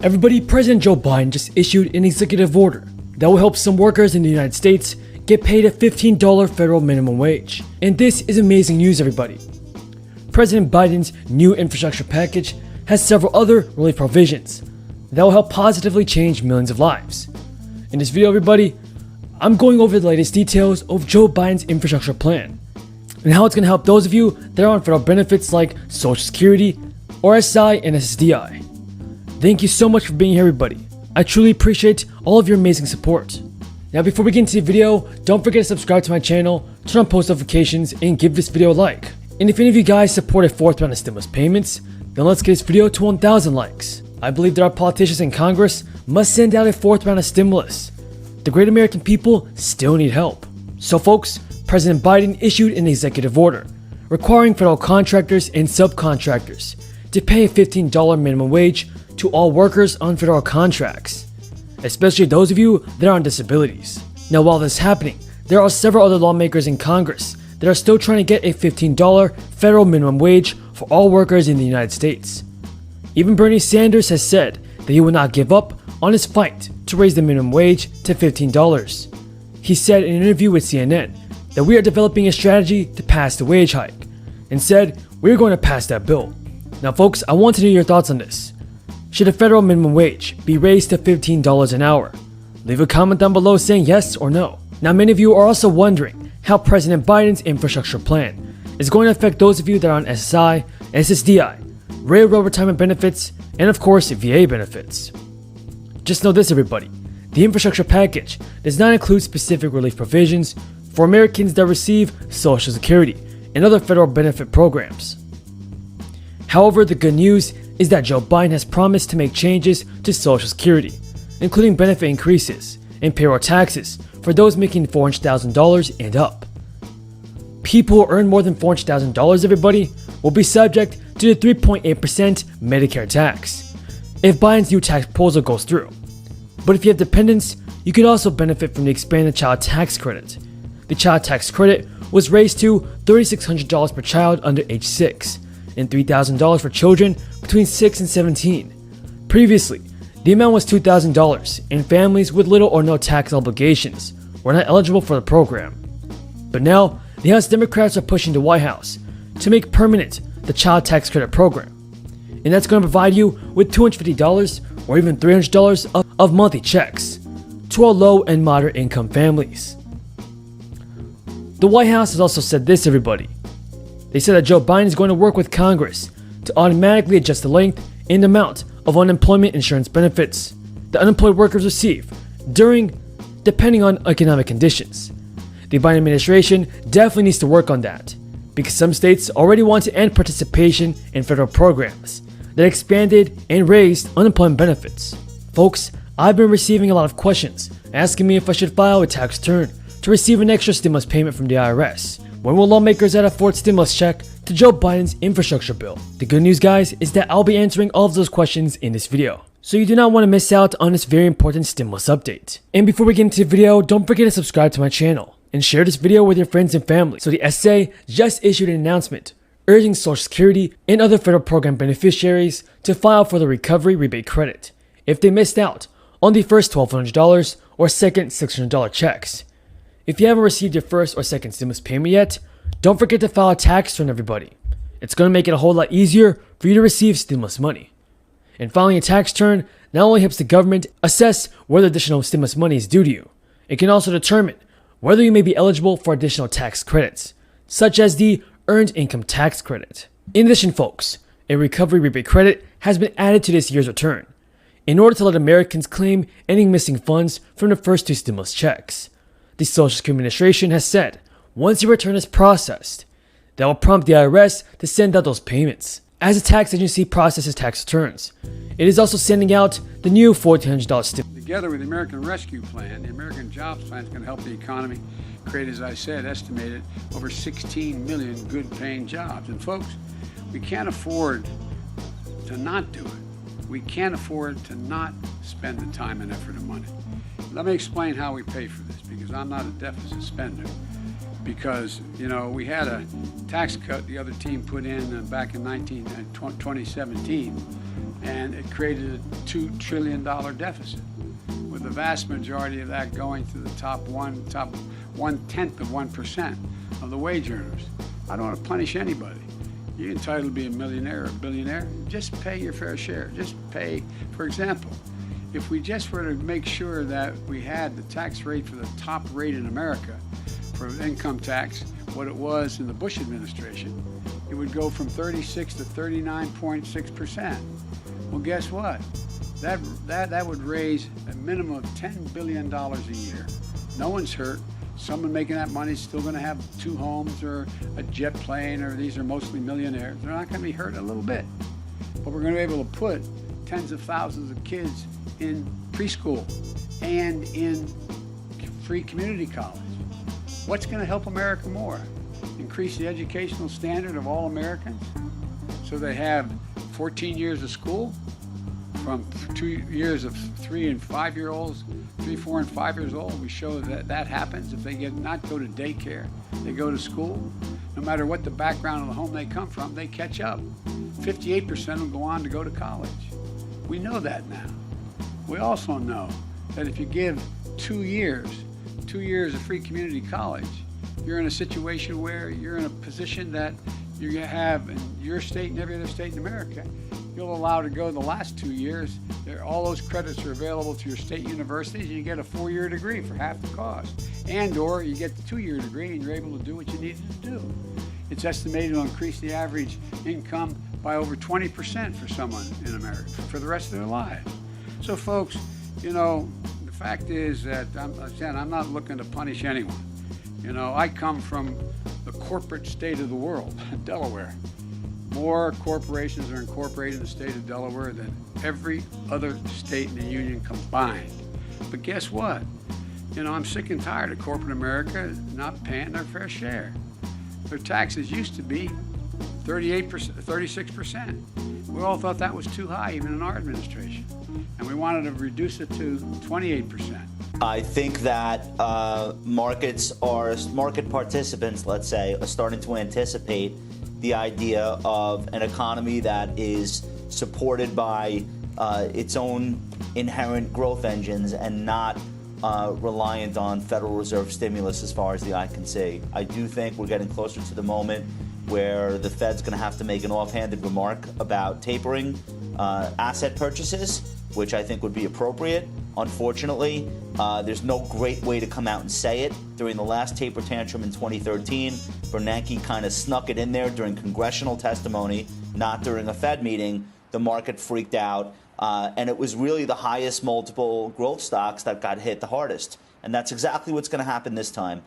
Everybody, President Joe Biden just issued an executive order that will help some workers in the United States get paid a $15 federal minimum wage. And this is amazing news, everybody. President Biden's new infrastructure package has several other relief provisions that will help positively change millions of lives. In this video, everybody, I'm going over the latest details of Joe Biden's infrastructure plan and how it's going to help those of you that are on federal benefits like Social Security, RSI, and SSDI. Thank you so much for being here, everybody. I truly appreciate all of your amazing support. Now, before we get into the video, don't forget to subscribe to my channel, turn on post notifications, and give this video a like. And if any of you guys support a fourth round of stimulus payments, then let's get this video to 1,000 likes. I believe that our politicians in Congress must send out a fourth round of stimulus. The great American people still need help. So folks, President Biden issued an executive order requiring federal contractors and subcontractors to pay a $15 minimum wage to all workers on federal contracts, especially those of you that are on disabilities. Now, while this is happening, there are several other lawmakers in Congress that are still trying to get a $15 federal minimum wage for all workers in the United States. Even Bernie Sanders has said that he will not give up on his fight to raise the minimum wage to $15. He said in an interview with CNN that we are developing a strategy to pass the wage hike and said we're going to pass that bill. Now folks, I want to know your thoughts on this. Should the federal minimum wage be raised to $15 an hour? Leave a comment down below saying yes or no. Now, many of you are also wondering how President Biden's infrastructure plan is going to affect those of you that are on SSI, SSDI, railroad retirement benefits, and of course VA benefits. Just know this, everybody. The infrastructure package does not include specific relief provisions for Americans that receive Social Security and other federal benefit programs. However, the good news is that Joe Biden has promised to make changes to Social Security, including benefit increases and payroll taxes for those making $400,000 and up. People who earn more than $400,000, everybody, will be subject to the 3.8% Medicare tax if Biden's new tax proposal goes through. But if you have dependents, you could also benefit from the expanded child tax credit. The child tax credit was raised to $3,600 per child under age 6 and $3,000 for children between 6 and 17. Previously, the amount was $2,000, and families with little or no tax obligations were not eligible for the program. But now, the House Democrats are pushing the White House to make permanent the child tax credit program, and that's going to provide you with $250 or even $300 of monthly checks to all low and moderate income families. The White House has also said this, everybody. They said that Joe Biden is going to work with Congress to automatically adjust the length and amount of unemployment insurance benefits that unemployed workers receive depending on economic conditions. The Biden administration definitely needs to work on that because some states already want to end participation in federal programs that expanded and raised unemployment benefits. Folks, I've been receiving a lot of questions asking me if I should file a tax return to receive an extra stimulus payment from the IRS. When will lawmakers add a fourth stimulus check to Joe Biden's infrastructure bill? The good news, guys, is that I'll be answering all of those questions in this video, so you do not want to miss out on this very important stimulus update. And before we get into the video, don't forget to subscribe to my channel and share this video with your friends and family. So the SA just issued an announcement urging Social Security and other federal program beneficiaries to file for the recovery rebate credit if they missed out on the first $1,200 or second $600 checks. If you haven't received your first or second stimulus payment yet, don't forget to file a tax return, everybody. It's going to make it a whole lot easier for you to receive stimulus money. And filing a tax return not only helps the government assess whether additional stimulus money is due to you, it can also determine whether you may be eligible for additional tax credits, such as the Earned Income Tax Credit. In addition, folks, a recovery rebate credit has been added to this year's return in order to let Americans claim any missing funds from the first two stimulus checks. The Social Security Administration has said once your return is processed, that will prompt the IRS to send out those payments. As the tax agency processes tax returns, it is also sending out the new $1,400 stimulus. Together with the American Rescue Plan, the American Jobs Plan is going to help the economy create, as I said, estimated over 16 million good-paying jobs. And folks, we can't afford to not do it. We can't afford to not spend the time and effort and money. Let me explain how we pay for this, because I'm not a deficit spender. because, you know, we had a tax cut the other team put in back in 2017, and it created a $2 trillion deficit, with the vast majority of that going to the top 1/10 of 1% of the wage earners. I don't want to punish anybody. You're entitled to be a millionaire or a billionaire. Just pay your fair share. Just pay. For example, if we just were to make sure that we had the tax rate for the top rate in America for income tax, what it was in the Bush administration, it would go from 36 to 39.6%. Well, guess what? That would raise a minimum of $10 billion a year. No one's hurt. Someone making that money is still going to have 2 homes or a jet plane, or these are mostly millionaires. They're not going to be hurt a little bit. But we're going to be able to put tens of thousands of kids in preschool and in free community college. What's going to help America more? Increase the educational standard of all Americans so they have 14 years of school, from 2 years of 3 and 5 year olds, 3, 4, and 5 years old. We show that happens. If they not go to daycare, they go to school. No matter what the background of the home they come from, they catch up. 58% will go on to go to college. We know that now. We also know that if you give 2 years of free community college, you're in a situation where you're in a position that you have in your state and every other state in America. You'll allow to go the last 2 years. All those credits are available to your state universities, and you get a 4-year degree for half the cost. And/or you get the 2-year degree, and you're able to do what you needed to do. It's estimated to increase the average income by over 20% for someone in America for the rest of their lives. So, folks, you know, the fact is that I'm not looking to punish anyone. You know, I come from the corporate state of the world, Delaware. More corporations are incorporated in the state of Delaware than every other state in the union combined. But guess what? You know, I'm sick and tired of corporate America not paying their fair share. Their taxes used to be 38%, 36%. We all thought that was too high, even in our administration. And we wanted to reduce it to 28%. I think that market participants, let's say, are starting to anticipate the idea of an economy that is supported by its own inherent growth engines and not reliant on Federal Reserve stimulus as far as the eye can see. I do think we're getting closer to the moment where the Fed's going to have to make an offhanded remark about tapering asset purchases, which I think would be appropriate. Unfortunately, there's no great way to come out and say it. During the last taper tantrum in 2013, Bernanke kind of snuck it in there during congressional testimony, not during a Fed meeting. The market freaked out, and it was really the highest multiple growth stocks that got hit the hardest. And that's exactly what's going to happen this time.